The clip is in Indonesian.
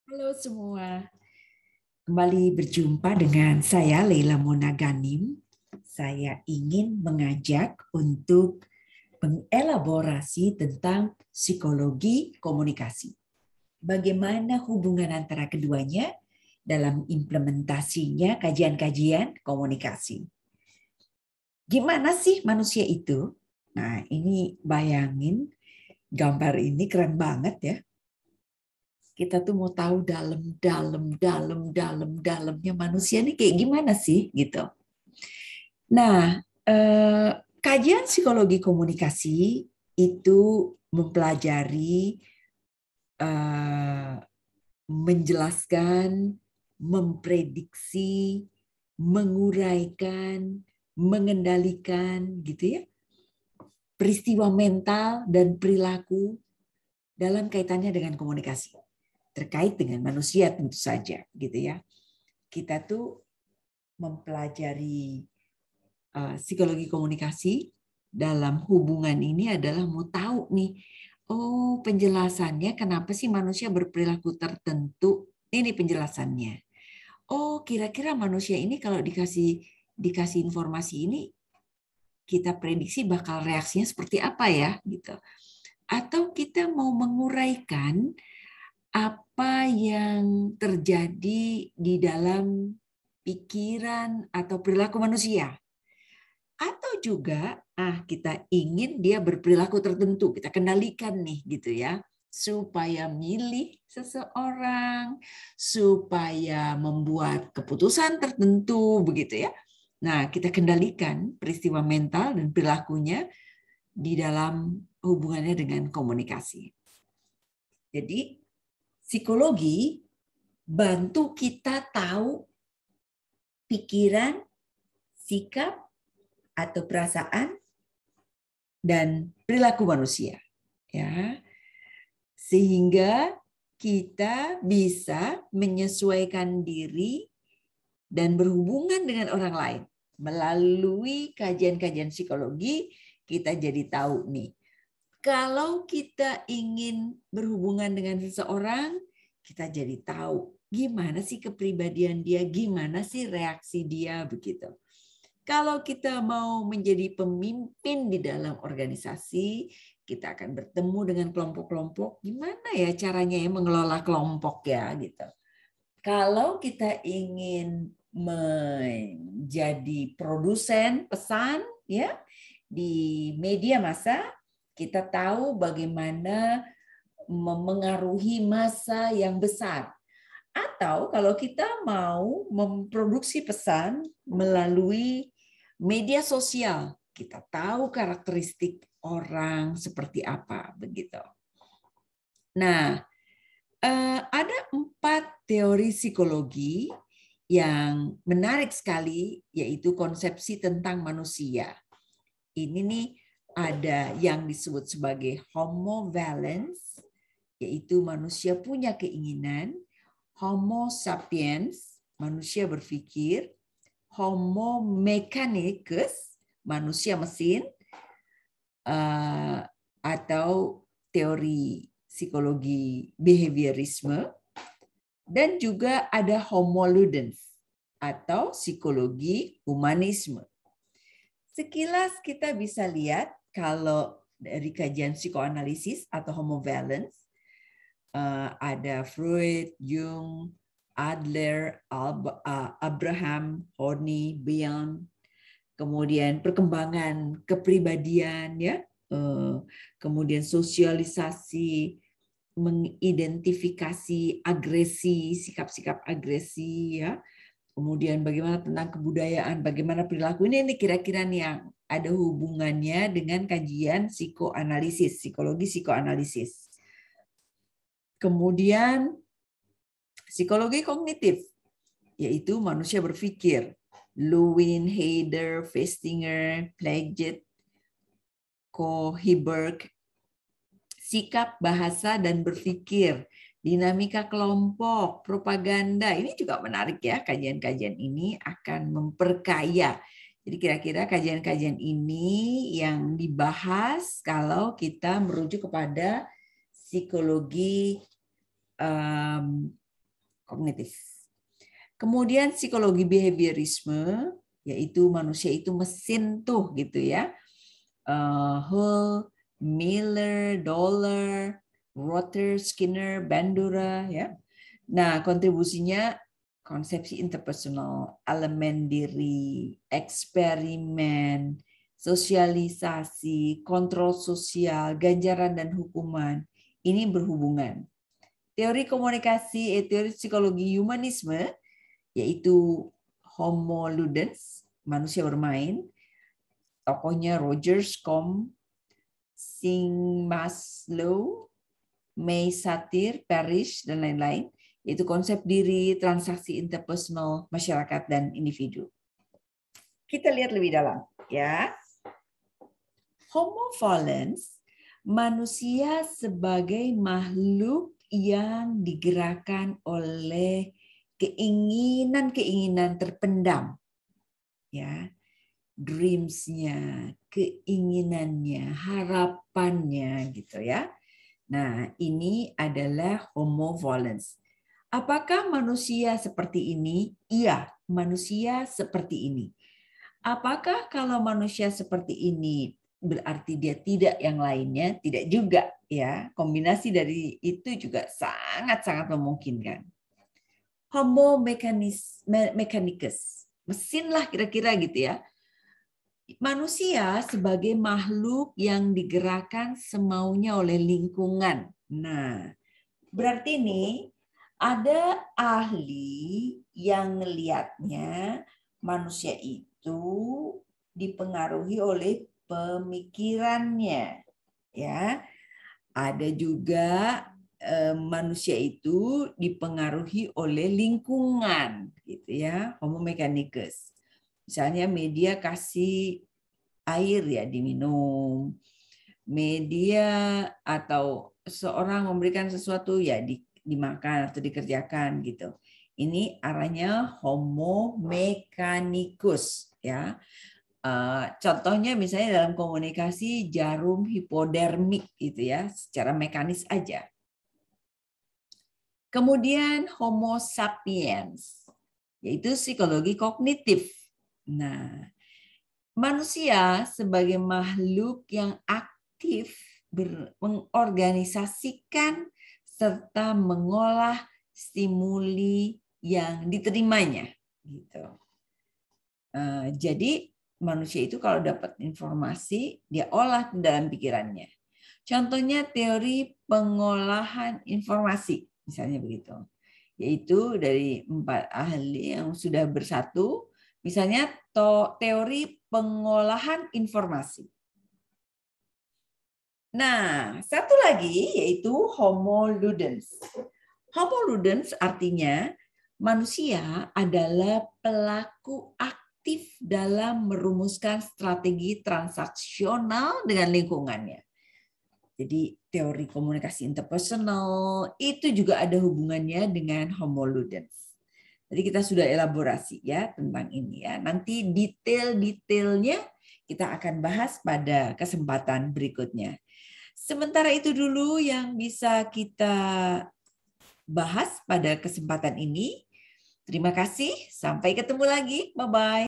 Halo semua, kembali berjumpa dengan saya Leila Mona Ganim. Saya ingin mengajak untuk mengelaborasi tentang psikologi komunikasi. Bagaimana hubungan antara keduanya dalam implementasinya kajian-kajian komunikasi. Gimana sih manusia itu? Nah, ini bayangin gambar ini keren banget ya. Kita tuh mau tahu dalamnya manusia ini kayak gimana sih gitu. Nah, kajian psikologi komunikasi itu mempelajari, eh, menjelaskan, memprediksi, menguraikan, mengendalikan gitu ya, peristiwa mental dan perilaku dalam kaitannya dengan komunikasi terkait dengan manusia tentu saja gitu ya. Kita tuh mempelajari psikologi komunikasi dalam hubungan ini adalah mau tahu nih, oh penjelasannya kenapa sih manusia berperilaku tertentu, ini penjelasannya. Oh kira-kira manusia ini kalau dikasih informasi ini kita prediksi bakal reaksinya seperti apa ya gitu. Atau kita mau menguraikan apa yang terjadi di dalam pikiran atau perilaku manusia. Atau juga kita ingin dia berperilaku tertentu, kita kendalikan nih gitu ya, supaya milih seseorang, supaya membuat keputusan tertentu begitu ya. Nah, kita kendalikan peristiwa mental dan perilakunya di dalam hubungannya dengan komunikasi. Jadi, psikologi bantu kita tahu pikiran, sikap, atau perasaan dan perilaku manusia, ya, sehingga kita bisa menyesuaikan diri dan berhubungan dengan orang lain melalui kajian-kajian psikologi. Kita jadi tahu nih, kalau kita ingin berhubungan dengan seseorang, kita jadi tahu gimana sih kepribadian dia, gimana sih reaksi dia begitu. Kalau kita mau menjadi pemimpin di dalam organisasi, kita akan bertemu dengan kelompok-kelompok. Gimana ya caranya ya mengelola kelompok ya gitu. Kalau kita ingin menjadi produsen pesan ya di media massa, kita tahu bagaimana memengaruhi massa yang besar. Atau kalau kita mau memproduksi pesan melalui media sosial, kita tahu karakteristik orang seperti apa begitu. Nah, ada 4 teori psikologi yang menarik sekali, yaitu konsepsi tentang manusia. Ini nih ada yang disebut sebagai homo valens, yaitu manusia punya keinginan. Homo sapiens, manusia berpikir. Homo mechanicus, manusia mesin, atau teori psikologi behaviorisme. Dan juga ada homo ludens, atau psikologi humanisme. Sekilas kita bisa lihat kalau dari kajian psikoanalisis atau homo valens, ada Freud, Jung, Adler, Abraham, Horney, Bion, kemudian perkembangan kepribadian ya, kemudian sosialisasi, mengidentifikasi agresi, sikap-sikap agresi ya, kemudian bagaimana tentang kebudayaan, bagaimana perilaku ini kira-kira nih yang ada hubungannya dengan kajian psikoanalisis, psikologi psikoanalisis. Kemudian psikologi kognitif, yaitu manusia berpikir. Lewin, Heider, Festinger, Piaget, Kohlberg, sikap, bahasa, dan berpikir, dinamika kelompok, propaganda. Ini juga menarik ya, kajian-kajian ini akan memperkaya. Jadi kira-kira kajian-kajian ini yang dibahas kalau kita merujuk kepada psikologi kognitif. Kemudian psikologi behaviorisme, yaitu manusia itu mesin tuh gitu ya. Hull, Miller, Dollar, Rother, Skinner, Bandura ya. Nah, kontribusinya konsepsi interpersonal, elemen diri, eksperimen, sosialisasi, kontrol sosial, ganjaran dan hukuman. Ini berhubungan. Teori komunikasi, teori psikologi humanisme, yaitu Homo Ludens, manusia bermain, tokohnya Rogers, Combe, Singh, Maslow, May, Satir, Parrish, dan lain-lain, yaitu konsep diri, transaksi interpersonal, masyarakat, dan individu. Kita lihat lebih dalam, ya. Homo volens, manusia sebagai makhluk yang digerakkan oleh keinginan-keinginan terpendam, ya, dreams-nya, keinginannya, harapannya, gitu ya. Nah, ini adalah Homo volens. Apakah manusia seperti ini? Iya, manusia seperti ini. Apakah kalau manusia seperti ini berarti dia tidak yang lainnya? Tidak juga, ya. Kombinasi dari itu juga sangat-sangat memungkinkan. Homo mechanicus, mesin lah kira-kira gitu ya. Manusia sebagai makhluk yang digerakkan semaunya oleh lingkungan. Nah, berarti ini ada ahli yang melihatnya manusia itu dipengaruhi oleh pemikirannya, ya. Ada juga manusia itu dipengaruhi oleh lingkungan, gitu ya. Homo mechanicus. Misalnya media kasih air ya diminum, media atau seorang memberikan sesuatu ya dimakan atau dikerjakan gitu. Ini arahnya Homo mechanicus ya. Contohnya misalnya dalam komunikasi jarum hipodermik gitu ya, secara mekanis aja. Kemudian Homo sapiens, yaitu psikologi kognitif. Nah, manusia sebagai makhluk yang aktif mengorganisasikan serta mengolah stimuli yang diterimanya. Gitu. Jadi manusia itu kalau dapat informasi, dia olah dalam pikirannya. Contohnya teori pengolahan informasi, misalnya begitu. Yaitu dari 4 ahli yang sudah bersatu, misalnya teori pengolahan informasi. Nah, satu lagi yaitu Homo ludens. Homo ludens artinya manusia adalah pelaku aktif dalam merumuskan strategi transaksional dengan lingkungannya. Jadi teori komunikasi interpersonal itu juga ada hubungannya dengan Homo ludens. Jadi kita sudah elaborasi ya tentang ini ya. Nanti detail-detailnya kita akan bahas pada kesempatan berikutnya. Sementara itu dulu yang bisa kita bahas pada kesempatan ini. Terima kasih, sampai ketemu lagi. Bye-bye.